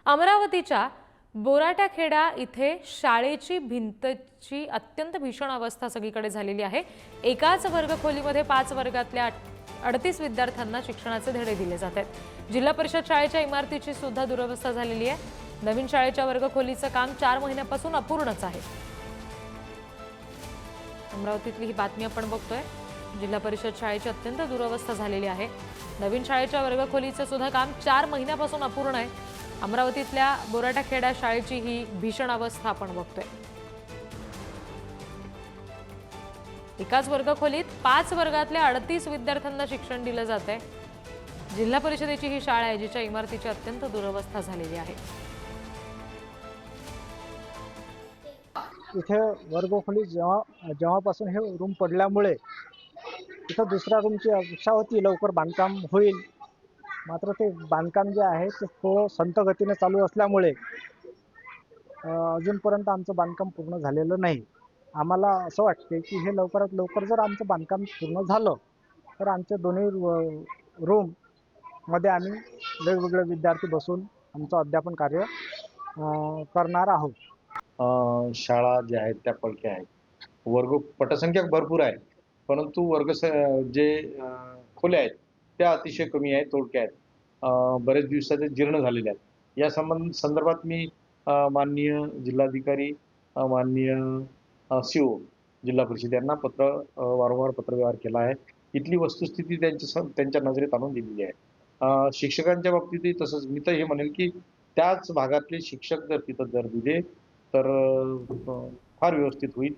अमरावतीच्या बोराटाखेडा इथे शाळेची भिंतची अत्यंत भीषण अवस्था सगळीकडे झालेली आहे। एकाच वर्गखोलीमध्ये 5 वर्गातल्या 38 विद्यार्थ्यांना शिक्षणाचे धडे दिले जात आहेत। जिल्हा परिषद शाळेच्या इमारतीची सुद्धा दुरवस्था झालेली आहे। नवीन शाळेच्या वर्गखोलीचं काम 4 महिन्यापासून अपूर्णच आहे। अमरावतीतली ही बातमी आपण बघतोय। जिल्हा परिषद शाळेची अत्यंत दुरवस्था झालेली आहे। नवीन शाळेच्या वर्गखोलीचं सुद्धा काम 4 महिन्यापासून अपूर्ण आहे। अमरावतीतल्या बोराटाखेडा शाळेची ही भीषण अवस्था आपण बघतोय। एकाच वर्गखोलीत 5 वर्गातल्या 38 विद्यार्थ्यांना शिक्षण दिलं जातंय। जिल्हा परिषदेची ही शाळा आहे जिच्या इमारतीची अत्यंत दुरवस्था झालेली आहे। इथे वर्गखोली जेव्हापासून हे रूम पडल्यामुळे इथं दुसऱ्या रूमची अपेक्षा होती, लवकर बांधकाम होईल। मात्र ते बांधकाम जे आहे ते थोडं संथ गतीने चालू असल्यामुळे अजूनपर्यंत आमचं बांधकाम पूर्ण झालेलं नाही। आम्हाला असं वाटते की हे लवकरात लवकर जर आमचं बांधकाम पूर्ण झालं तर आमच्या दोन्ही रूम मध्ये आम्ही वेगवेगळे विद्यार्थी बसून आमचं अध्यापन कार्य करणार आहोत। शाळा ज्या आहेत त्या पडक्या आहेत, वर्ग पटसंख्या भरपूर आहे, परंतु जे खोल्या आहेत त्या अतिशय कमी आहेत, तोडक्या आहेत, बरेच दिवसाचे जीर्ण झालेले आहेत। या संदर्भात मी माननीय जिल्हाधिकारी, माननीय CO जिल्हा परिषद यांना वारंवार पत्रव्यवहार केला आहे। इथली वस्तुस्थिती त्यांच्या नजरेत आणून दिलेली आहे। शिक्षकांच्या बाबतीतही तसंच मी तर हे म्हणेल की त्याच भागातले शिक्षक जर तिथं दिले तर फार व्यवस्थित होईल।